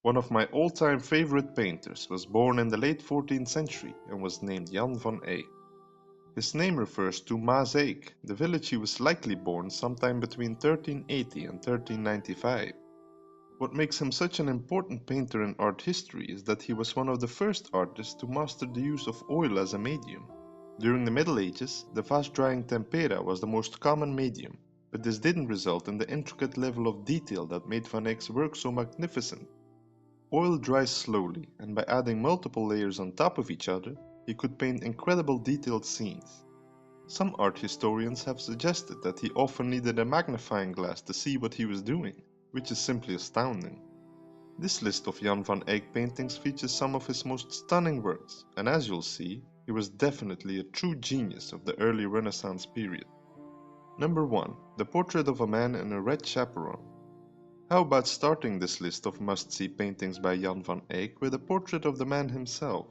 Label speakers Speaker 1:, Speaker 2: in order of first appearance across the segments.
Speaker 1: One of my all-time favorite painters was born in the late 14th century and was named Jan van Eyck. His name refers to Maas Eyck, the village he was likely born sometime between 1380 and 1395. What makes him such an important painter in art history is that he was one of the first artists to master the use of oil as a medium. During the Middle Ages, the fast-drying tempera was the most common medium, but this didn't result in the intricate level of detail that made Van Eyck's work so magnificent. Oil dries slowly, and by adding multiple layers on top of each other, he could paint incredible detailed scenes. Some art historians have suggested that he often needed a magnifying glass to see what he was doing, which is simply astounding. This list of Jan van Eyck paintings features some of his most stunning works, and as you'll see, he was definitely a true genius of the early Renaissance period. Number 1. The Portrait of a Man in a Red Chaperon. How about starting this list of must-see paintings by Jan van Eyck with a portrait of the man himself?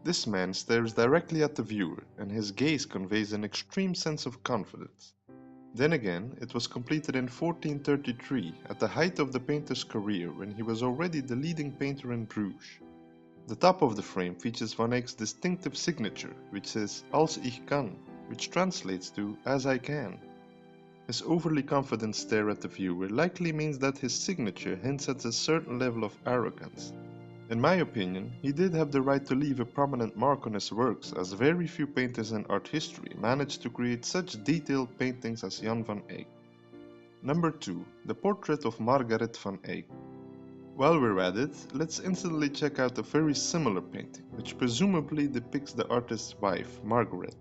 Speaker 1: This man stares directly at the viewer, and his gaze conveys an extreme sense of confidence. Then again, it was completed in 1433, at the height of the painter's career when he was already the leading painter in Bruges. The top of the frame features Van Eyck's distinctive signature, which says "Als ich kann," which translates to "as I can." His overly confident stare at the viewer likely means that his signature hints at a certain level of arrogance. In my opinion, he did have the right to leave a prominent mark on his works, as very few painters in art history managed to create such detailed paintings as Jan van Eyck. Number 2. The Portrait of Margaret van Eyck. While we're at it, let's instantly check out a very similar painting, which presumably depicts the artist's wife, Margaret.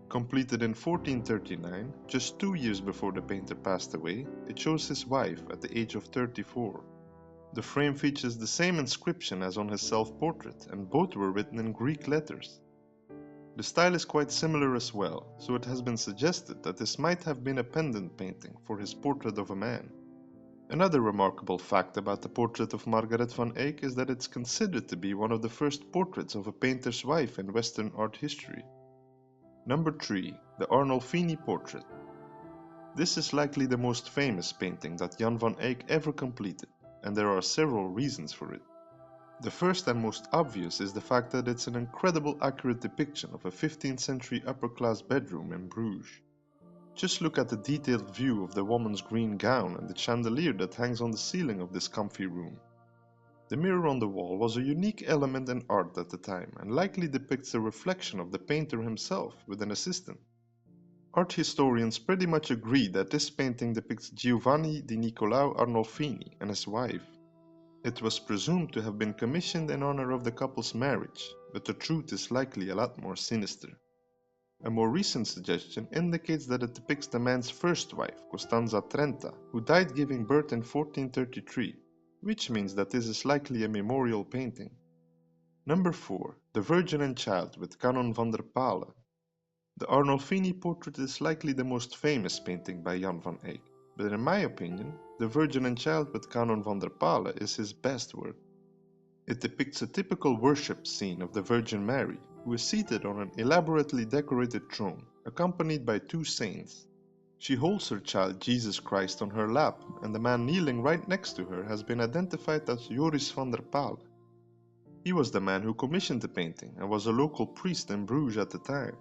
Speaker 1: Completed in 1439, just 2 years before the painter passed away, it shows his wife at the age of 34. The frame features the same inscription as on his self-portrait, and both were written in Greek letters. The style is quite similar as well, so it has been suggested that this might have been a pendant painting for his Portrait of a Man. Another remarkable fact about the portrait of Margaret van Eyck is that it's considered to be one of the first portraits of a painter's wife in Western art history. Number 3. The Arnolfini Portrait. This is likely the most famous painting that Jan van Eyck ever completed, and there are several reasons for it. The first and most obvious is the fact that it's an incredible accurate depiction of a 15th century upper-class bedroom in Bruges. Just look at the detailed view of the woman's green gown and the chandelier that hangs on the ceiling of this comfy room. The mirror on the wall was a unique element in art at the time and likely depicts a reflection of the painter himself with an assistant. Art historians pretty much agree that this painting depicts Giovanni di Niccolao Arnolfini and his wife. It was presumed to have been commissioned in honor of the couple's marriage, but the truth is likely a lot more sinister. A more recent suggestion indicates that it depicts the man's first wife, Costanza Trenta, who died giving birth in 1433, which means that this is likely a memorial painting. Number 4. The Virgin and Child with Canon van der Paele. The Arnolfini portrait is likely the most famous painting by Jan van Eyck, but in my opinion, The Virgin and Child with Canon van der Paele is his best work. It depicts a typical worship scene of the Virgin Mary, who is seated on an elaborately decorated throne, accompanied by 2 saints. She holds her child Jesus Christ on her lap, and the man kneeling right next to her has been identified as Joris van der Paele. He was the man who commissioned the painting and was a local priest in Bruges at the time.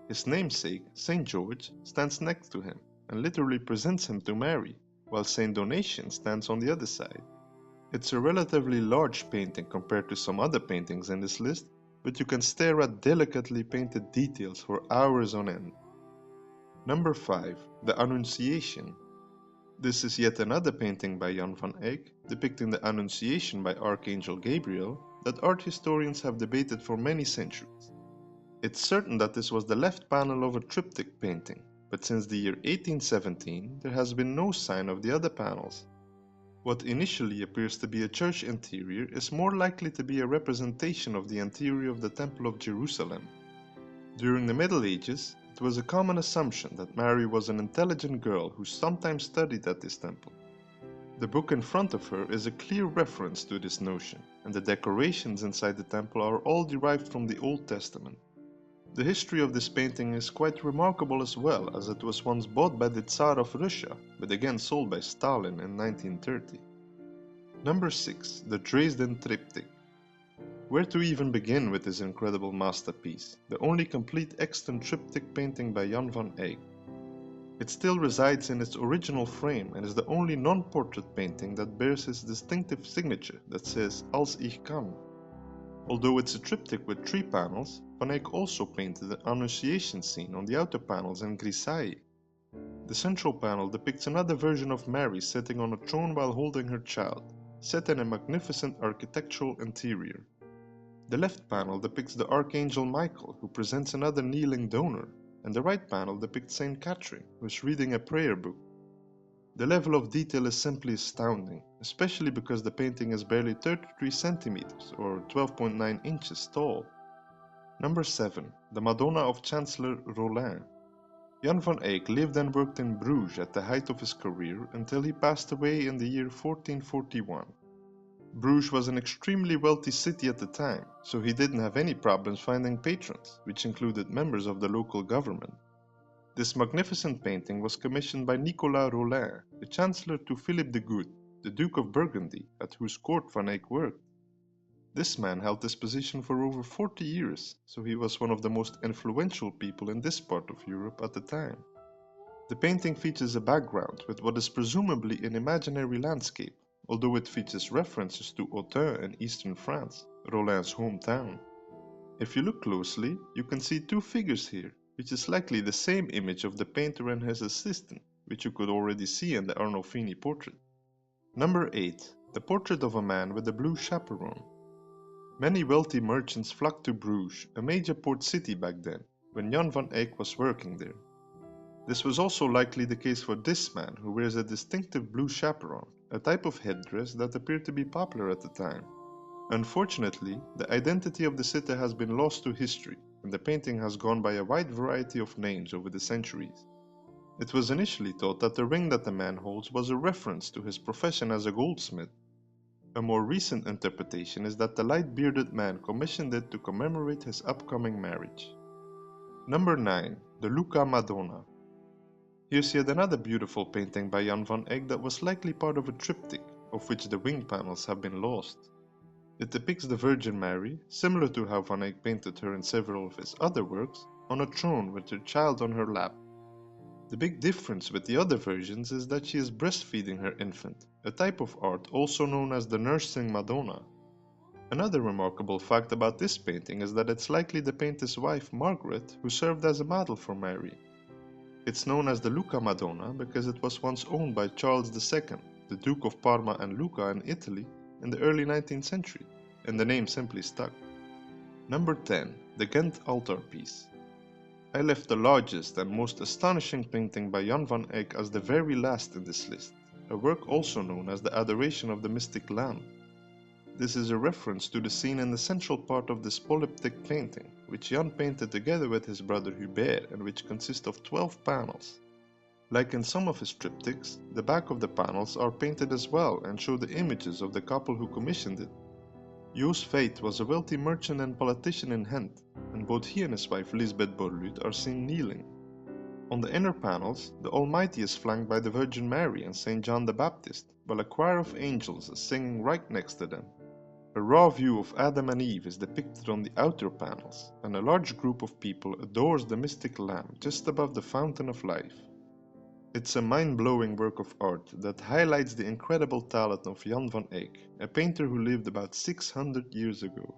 Speaker 1: His namesake, Saint George, stands next to him and literally presents him to Mary, while Saint Donation stands on the other side. It's a relatively large painting compared to some other paintings in this list, but you can stare at delicately painted details for hours on end. Number 5. The Annunciation. This is yet another painting by Jan van Eyck, depicting the Annunciation by Archangel Gabriel, that art historians have debated for many centuries. It's certain that this was the left panel of a triptych painting, but since the year 1817 there has been no sign of the other panels. What initially appears to be a church interior is more likely to be a representation of the interior of the Temple of Jerusalem. During the Middle Ages, it was a common assumption that Mary was an intelligent girl who sometimes studied at this temple. The book in front of her is a clear reference to this notion, and the decorations inside the temple are all derived from the Old Testament. The history of this painting is quite remarkable as well, as it was once bought by the Tsar of Russia, but again sold by Stalin in 1930. Number 6. The Dresden Triptych. Where to even begin with this incredible masterpiece, the only complete extant triptych painting by Jan van Eyck. It still resides in its original frame and is the only non-portrait painting that bears his distinctive signature that says Als ich kann. Although it's a triptych with 3 panels, Van Eyck also painted the Annunciation scene on the outer panels in grisaille. The central panel depicts another version of Mary sitting on a throne while holding her child, set in a magnificent architectural interior. The left panel depicts the Archangel Michael, who presents another kneeling donor, and the right panel depicts Saint Catherine, who is reading a prayer book. The level of detail is simply astounding, especially because the painting is barely 33 centimeters or 12.9 inches tall. Number 7. The Madonna of Chancellor Rolin. Jan van Eyck lived and worked in Bruges at the height of his career until he passed away in the year 1441. Bruges was an extremely wealthy city at the time, so he didn't have any problems finding patrons, which included members of the local government. This magnificent painting was commissioned by Nicolas Rolin, the Chancellor to Philip the Good, the Duke of Burgundy, at whose court Van Eyck worked. This man held this position for over 40 years, so he was one of the most influential people in this part of Europe at the time. The painting features a background with what is presumably an imaginary landscape, although it features references to Autun in eastern France, Rolin's hometown. If you look closely, you can see 2 figures here, which is likely the same image of the painter and his assistant, which you could already see in the Arnolfini Portrait. Number 8. The Portrait of a Man with a Blue Chaperon. Many wealthy merchants flocked to Bruges, a major port city back then, when Jan van Eyck was working there. This was also likely the case for this man, who wears a distinctive blue chaperon, a type of headdress that appeared to be popular at the time. Unfortunately, the identity of the sitter has been lost to history, and the painting has gone by a wide variety of names over the centuries. It was initially thought that the ring that the man holds was a reference to his profession as a goldsmith. A more recent interpretation is that the light-bearded man commissioned it to commemorate his upcoming marriage. Number 9. The Lucca Madonna. Here's yet another beautiful painting by Jan van Eyck that was likely part of a triptych, of which the wing panels have been lost. It depicts the Virgin Mary, similar to how Van Eyck painted her in several of his other works, on a throne with her child on her lap. The big difference with the other versions is that she is breastfeeding her infant, a type of art also known as the nursing Madonna. Another remarkable fact about this painting is that it's likely the painter's wife Margaret who served as a model for Mary. It's known as the Lucca Madonna because it was once owned by Charles II, the Duke of Parma and Lucca in Italy, in the early 19th century, and the name simply stuck. Number 10. The Ghent Altarpiece. I left the largest and most astonishing painting by Jan van Eyck as the very last in this list, a work also known as the Adoration of the Mystic Lamb. This is a reference to the scene in the central part of this polyptych painting, which Jan painted together with his brother Hubert and which consists of 12 panels. Like in some of his triptychs, the back of the panels are painted as well and show the images of the couple who commissioned it. Jos Veit was a wealthy merchant and politician in Ghent, and both he and his wife Lisbeth Borluut are seen kneeling. On the inner panels, the Almighty is flanked by the Virgin Mary and Saint John the Baptist, while a choir of angels is singing right next to them. A raw view of Adam and Eve is depicted on the outer panels, and a large group of people adores the mystic lamb just above the fountain of life. It's a mind-blowing work of art that highlights the incredible talent of Jan van Eyck, a painter who lived about 600 years ago.